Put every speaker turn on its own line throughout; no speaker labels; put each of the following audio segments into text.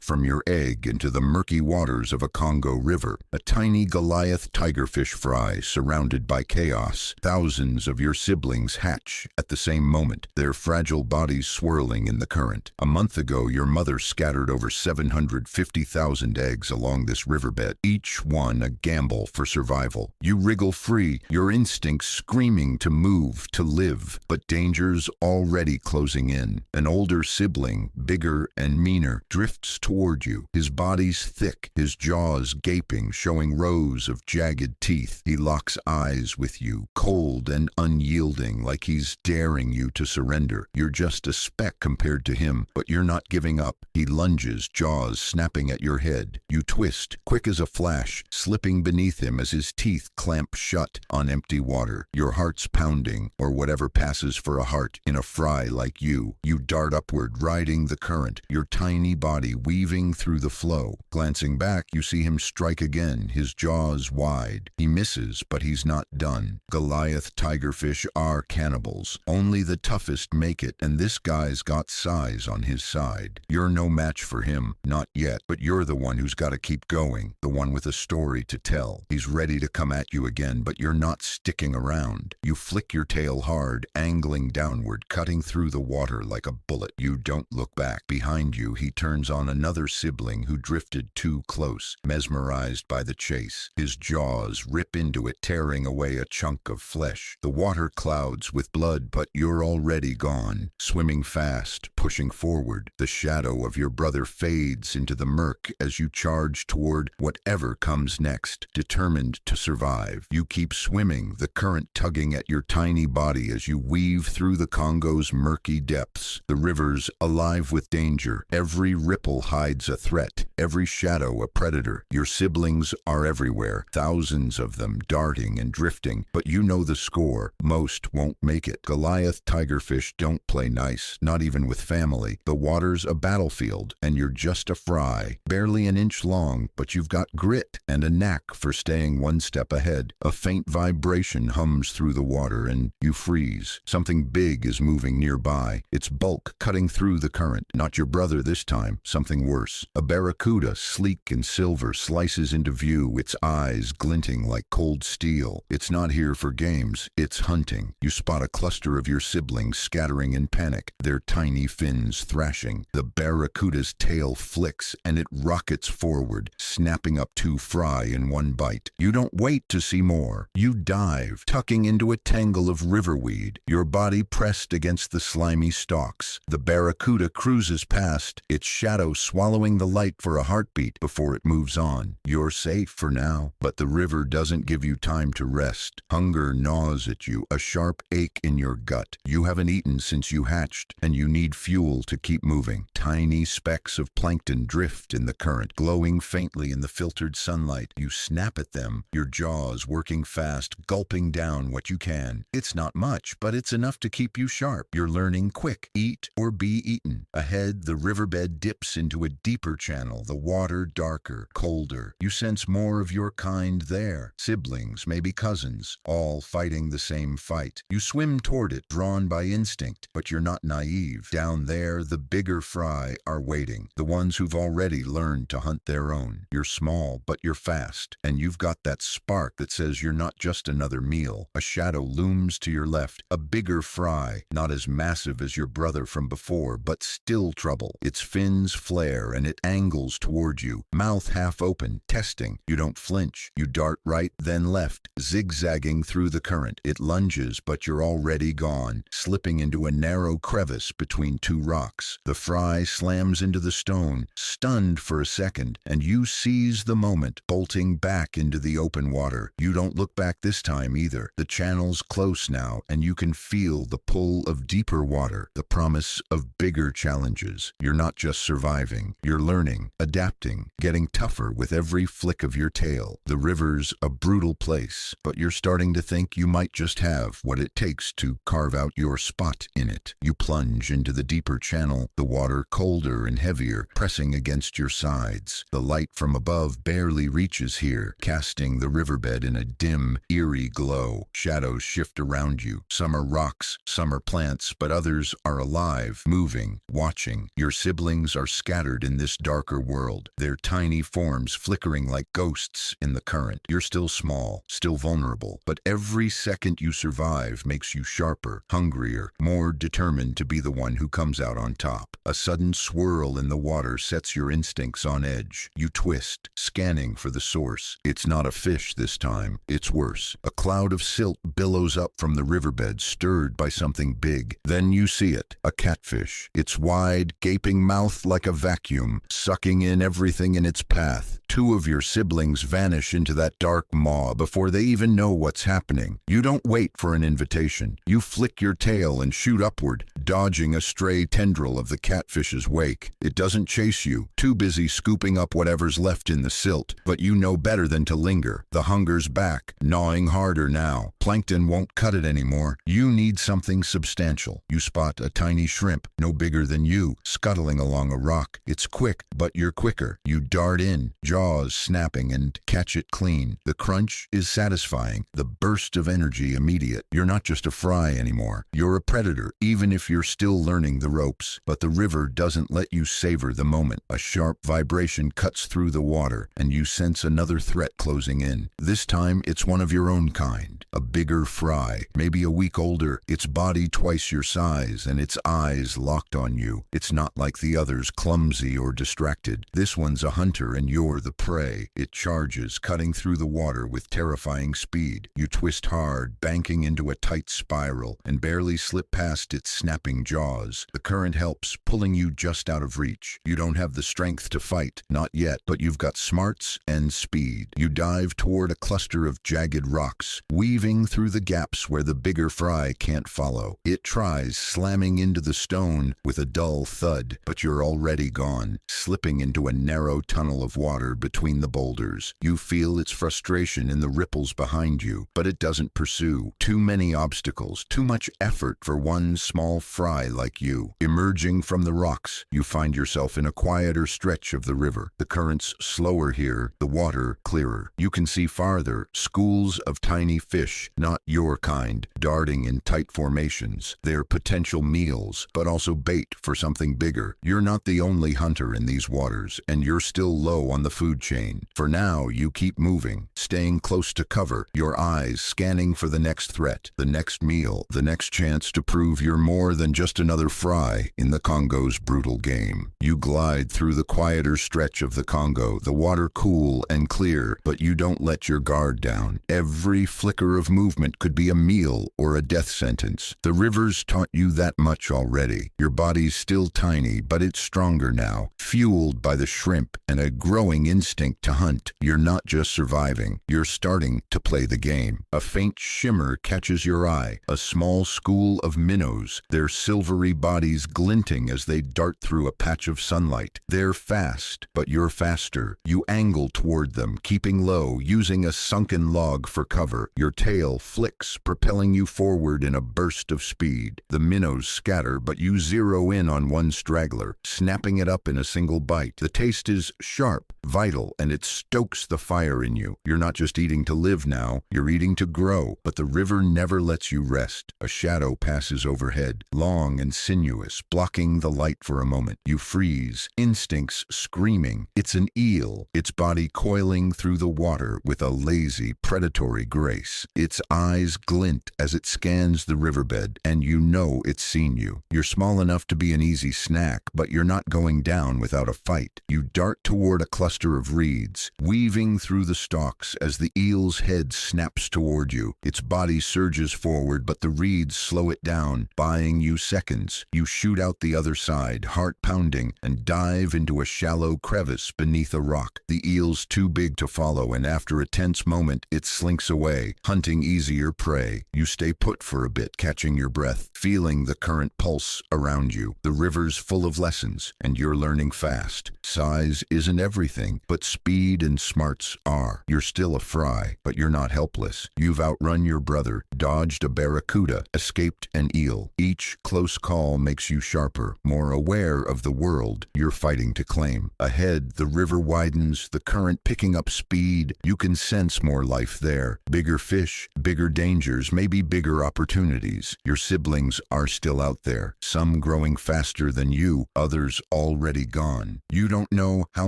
from your egg into the murky waters of a Congo River, a tiny Goliath tigerfish fry surrounded by chaos. Thousands of your siblings hatch at the same moment, their fragile bodies swirling in the current. A month ago, your mother scattered over 750,000 eggs along this riverbed, each one a gamble for survival. You wriggle free, your instincts screaming to move, to live, but danger's already closing in. An older sibling, bigger and meaner, drifts toward you, his body's thick, his jaws gaping, showing rows of jagged teeth. He locks eyes with you, cold and unyielding, like he's daring you to surrender. You're just a speck compared to him, but you're not giving up. He lunges, jaws snapping at your head. You twist, quick as a flash, slipping beneath him as his teeth clamp shut on empty water. Your heart's pounding, or whatever passes for a heart in a fry like you. You dart upward, riding the current, your tiny body weaving through the flow. Glancing back, you see him strike again, his jaws wide. He misses, but he's not done. Goliath tigerfish are cannibals. Only the toughest make it, and this guy's got size on his side. You're no match for him, not yet, but you're the one who's got to keep going, the one with a story to tell. He's ready to come at you again, but you're not sticking around. You flick your tail hard, angling downward, cutting through the water like a bullet. You don't look back. Behind you, he turns on another sibling who drifted too close, mesmerized by the chase. His jaws rip into it, tearing away a chunk of flesh. The water clouds with blood, but you're already gone. Swimming fast, pushing forward, the shadow of your brother fades into the murk as you charge toward whatever comes next, determined to survive. You keep swimming, the current tugging at your tiny body as you weave through the Congo's murky depths. The river's alive with danger. Every ripple hides a threat, every shadow a predator. Your siblings are everywhere, thousands of them darting and drifting, but you know the score. Most won't make it. Goliath tigerfish don't play nice, not even with family. The water's a battlefield, and you're just a fry, barely an inch long, but you've got grit and a knack for staying one step ahead. A faint vibration hums through the water, and you freeze. Something big is moving nearby, its bulk cutting through the current. Not your brother this time, something worse. A barracuda, sleek and silver, slices into view, its eyes glinting like cold steel. It's not here for games, it's hunting. You spot a cluster of your siblings scattering in panic, their tiny fins thrashing. The barracuda's tail flicks, and it rockets forward, snapping up two fry in one bite. You don't wait to see more. You dive, tucking into a tangle of riverweed, your body pressed against the slimy stalks. The barracuda cruises past, its shadow swallowing the light for a heartbeat before it moves on. You're safe for now, but the river doesn't give you time to rest. Hunger gnaws at you, a sharp ache in your gut. You haven't eaten since you hatched, and you need fuel to keep moving. Tiny specks of plankton drift in the current, glowing faintly in the filtered sunlight. You snap at them, your jaws working fast, gulping down what you can. It's not much, but it's enough to keep you sharp. You're learning quick. Eat or be eaten. Ahead, the riverbed dips into a deeper channel, the water darker, colder. You sense more of your kind there. Siblings, maybe cousins, all fighting the same fight. You swim toward it, drawn by instinct, but you're not naive. Down there, the bigger fry are waiting, the ones who've already learned to hunt their own. You're small, but you're fast, and you've got that spark that says you're not just another meal. A shadow looms to your left, a bigger fry, not as massive as your brother from before, but still trouble. Its fins flare, and it angles toward you, mouth half open, testing. You don't flinch. You dart right, then left, zigzagging through the current. It lunges, but you're already gone, slipping into a narrow crevice between two rocks. The fry slams into the stone, stunned for a second, and you seize the moment, bolting back into the open water. You don't look back this time either. The channel's close now, and you can feel the pull of deeper water, the promise of bigger challenges. You're not just surviving, you're learning, adapting, getting tougher with every flick of your tail. The river's a brutal place, but you're starting to think you might just have what it takes to carve out your spot in it. You plunge into the deeper channel, the water colder and heavier, pressing against your sides. The light from above barely reaches here, casting the riverbed in a dim, eerie glow. Shadows shift around you. Some are rocks, some are plants, but others are alive, moving, watching. Your siblings are scattered in this darker world. world, their tiny forms flickering like ghosts in the current. You're still small, still vulnerable, but every second you survive makes you sharper, hungrier, more determined to be the one who comes out on top. A sudden swirl in the water sets your instincts on edge. You twist, scanning for the source. It's not a fish this time. It's worse. A cloud of silt billows up from the riverbed, stirred by something big. Then you see it, a catfish. Its wide, gaping mouth like a vacuum, sucking in everything in its path. Two of your siblings vanish into that dark maw before they even know what's happening. You don't wait for an invitation. You flick your tail and shoot upward, dodging a stray tendril of the catfish's wake. It doesn't chase you, too busy scooping up whatever's left in the silt, but you know better than to linger. The hunger's back, gnawing harder now. Plankton won't cut it anymore. You need something substantial. You spot a tiny shrimp, no bigger than you, scuttling along a rock. It's quick, but you're quicker. You dart in, jaws snapping, and catch it clean. The crunch is satisfying, the burst of energy immediate. You're not just a fry anymore. You're a predator, even if you're still learning the ropes. But the river doesn't let you savor the moment. A sharp vibration cuts through the water, and you sense another threat closing in. This time, it's one of your own kind. A bigger fry, maybe a week older, its body twice your size, and its eyes locked on you. It's not like the others, clumsy or distracted. This one's a hunter, and you're the prey. It charges, cutting through the water with terrifying speed. You twist hard, banking into a tight spiral, and barely slip past its snapping jaws. The current helps, pulling you just out of reach. You don't have the strength to fight, not yet, but you've got smarts and speed. You dive toward a cluster of jagged rocks, weaving through the gaps where the bigger fry can't follow. It tries, slamming into the stone with a dull thud, but you're already gone, slipping into a narrow tunnel of water between the boulders. You feel its frustration in the ripples behind you, but it doesn't pursue. Too many obstacles, too much effort for one small fry like you. Emerging from the rocks, you find yourself in a quieter stretch of the river. The current's slower here, the water clearer. You can see farther, schools of tiny fish, not your kind, darting in tight formations. They're potential meals, but also bait for something bigger. You're not the only hunter in these waters, and you're still low on the food chain. For now, you keep moving, staying close to cover, your eyes scanning for the next threat, the next meal, the next chance to prove you're more than just another fry in the Congo's brutal game. You glide through the quieter stretch of the Congo, the water cool and clear, but you don't let your guard down. Every flicker of movement could be a meal or a death sentence. The river's taught you that much already. Your body's still tiny, but it's stronger now, fueled by the shrimp and a growing instinct to hunt. You're not just surviving, you're starting to play the game. A faint shimmer catches your eye, a small school of minnows, their silvery bodies glinting as they dart through a patch of sunlight. They're fast, but you're faster. You angle toward them, keeping low, using a sunken log for cover. Your tail flicks, propelling you forward in a burst of speed. The minnows scatter, but you zero in on one straggler, snapping it up in a single bite. The taste is sharp, vital, and it stokes the fire in you. You're not just eating to live now, you're eating to grow. But the river never lets you rest. A shadow passes overhead, long and sinuous, blocking the light for a moment. You freeze, instincts screaming. It's an eel, its body coiling through the water with a lazy, predatory grace. Its eyes glint as it scans the riverbed, and you know it's seen you. You're small enough to be an easy snack, but you're not going down without a fight. You dart toward a cluster of reeds, weaving through the stalks as the eel's head snaps toward you. Its body surges forward, but the reeds slow it down, buying you seconds. You shoot out the other side, heart pounding, and dive into a shallow crevice beneath a rock. The eel's too big to follow, and after a tense moment, it slinks away, hunting easier prey. You stay put for a bit, catching your breath, feeling the current pulse around you. The river's full of lessons, and you're learning fast. Size isn't everything, but speed and smarts are. You're still a fry, but you're not helpless. You've outrun your brother, dodged a barracuda, escaped an eel. Each Each close call makes you sharper, more aware of the world you're fighting to claim. Ahead, the river widens, the current picking up speed. You can sense more life there. Bigger fish, bigger dangers, maybe bigger opportunities. Your siblings are still out there, some growing faster than you, others already gone. You don't know how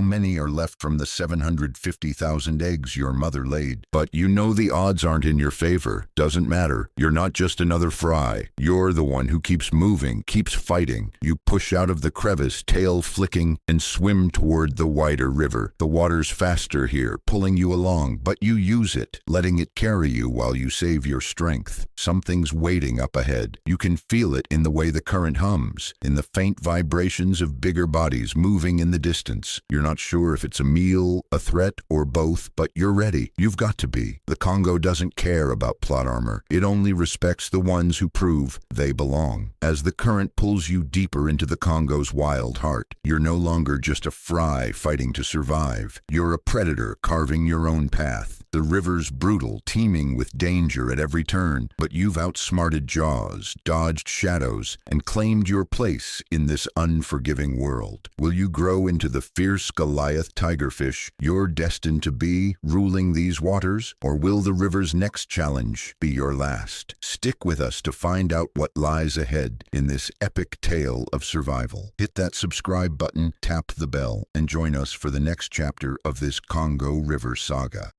many are left from the 750,000 eggs your mother laid, but you know the odds aren't in your favor. Doesn't matter. You're not just another fry. You're the one who keeps moving, keeps fighting. You push out of the crevice, tail flicking, and swim toward the wider river. The water's faster here, pulling you along, but you use it, letting it carry you while you save your strength. Something's waiting up ahead. You can feel it in the way the current hums, in the faint vibrations of bigger bodies moving in the distance. You're not sure if it's a meal, a threat, or both, but you're ready. You've got to be. The Congo doesn't care about plot armor. It only respects the ones who prove they belong. As the current pulls you deeper into the Congo's wild heart, you're no longer just a fry fighting to survive. You're a predator carving your own path. The river's brutal, teeming with danger at every turn, but you've outsmarted Jaws, dodged shadows, and claimed your place in this unforgiving world. Will you grow into the fierce Goliath tigerfish you're destined to be, ruling these waters? Or will the river's next challenge be your last? Stick with us to find out what lies ahead in this epic tale of survival. Hit that subscribe button, tap the bell, and join us for the next chapter of this Congo River saga.